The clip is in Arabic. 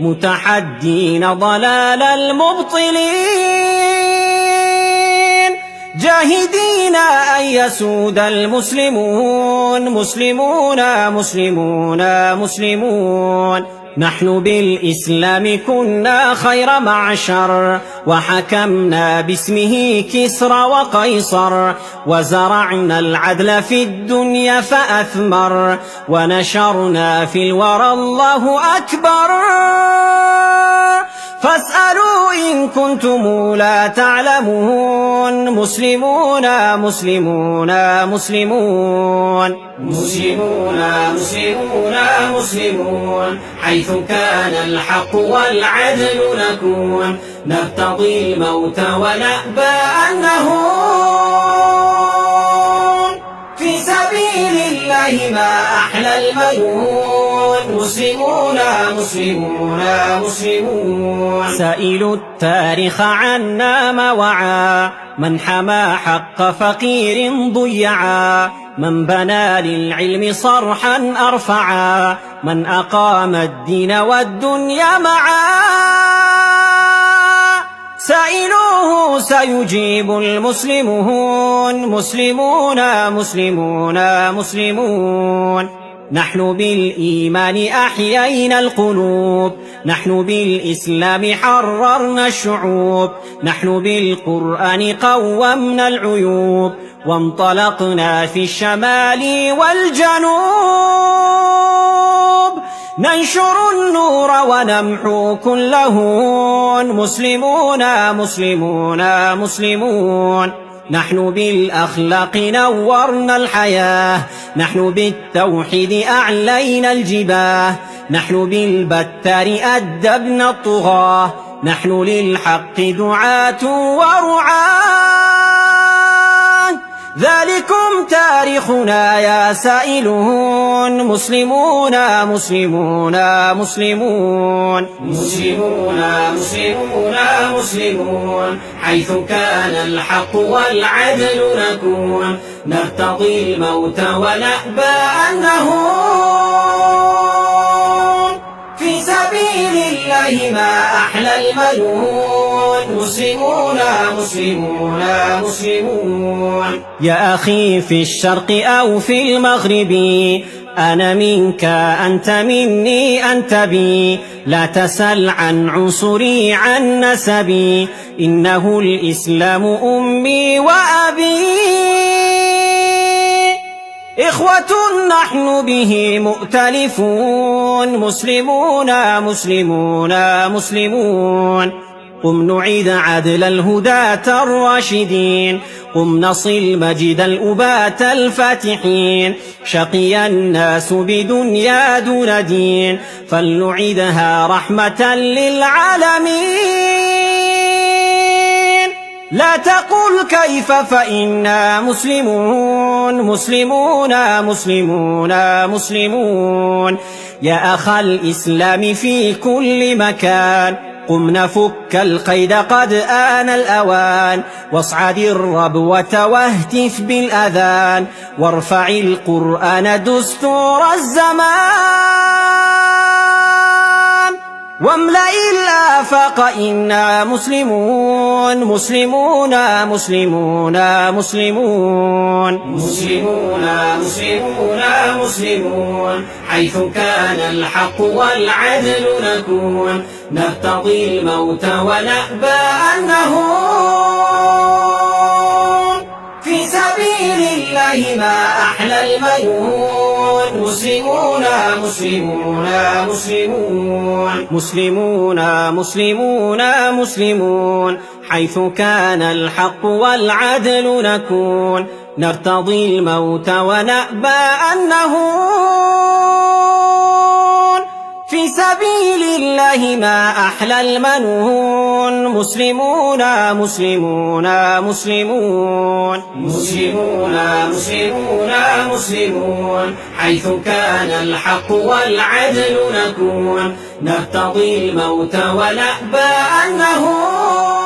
متحدين ضلال المبطلين جاهدين أن يسود المسلمون مسلمون مسلمون مسلمون. نحن بالإسلام كنا خير معشر وحكمنا باسمه كسرى وقيصر وزرعنا العدل في الدنيا فأثمر ونشرنا في الورى الله أكبر. فاسألوا إن كنتم لا تعلمون مسلمون مسلمون مسلمون مسلمون مسلمون مسلمون حيث كان الحق والعدل نكون نرتضي الموت ونأبى أن نهون في سبيل الله ما أحلى المنون مسلمون مسلمون مسلمون. سائلوا التاريخ عنا ما وعى من حمى حق فقير ضيعا من بنى للعلم صرحا أرفعا من أقام الدين والدنيا معا. سائلوه سيجيب المسلمون مسلمون مسلمون مسلمون. نحن بالإيمان أحيينا القلوب نحن بالإسلام حررنا الشعوب نحن بالقرآن قومنا العيوب وانطلقنا في الشمال والجنوب ننشر النور ونمحو كل هون مسلمون مسلمون مسلمون. نحن بالأخلاق نورنا الحياة نحن بالتوحيد أعلينا الجباه نحن بالبتار أدبنا الطغاة نحن للحق دعاة ورعاة. ذلكم تاريخنا يا سائلون مسلمون مسلمون مسلمون مسلمون مسلمون مسلمون حيث كان الحق والعدل نكون نرتضي الموت ونأبى أن نهون في سبيل الله ما أحلى المنون مسلمون مسلمون مسلمون. يا أخي في الشرق أو في المغرب أنا منك أنت مني أنت بي لا تسل عن عنصري عن نسبي إنه الإسلام أمي وأبي. إخوة نحن به مؤتلفون مسلمون مسلمون مسلمون. قم نعيد عدل الهداة الراشدين قم نصل مجد الأبات الفاتحين شقي الناس بدنيا دون دين فلنعيدها رحمة للعالمين. لا تقل كيف فإنا مسلمون مسلمون مسلمون مسلمون. يا أخ الإسلام في كل مكان قم نفك القيد قد آن الأوان واصعد الربوة واهتف بالأذان وارفع القرآن دستور الزمان واملأ الآفاق إنا مسلمون مسلمون مسلمون مسلمون مسلمون مسلمون مسلمون حيث كان الحق والعدل نكون نرتضي الموت ونأبى أن نهون في سبيل الله ما أحلى المنون مسلمون مسلمون مسلمون مسلمون مسلمون مسلمون حيث كان الحق والعدل نكون نرتضي الموت ونأبى أن نهون في سبيل الله ما أحلى المنون مسلمون مسلمون مسلمون مسلمون مسلمون مسلمون حيث كان الحق والعدل نكون نرتضي الموت ونأبى أن نهون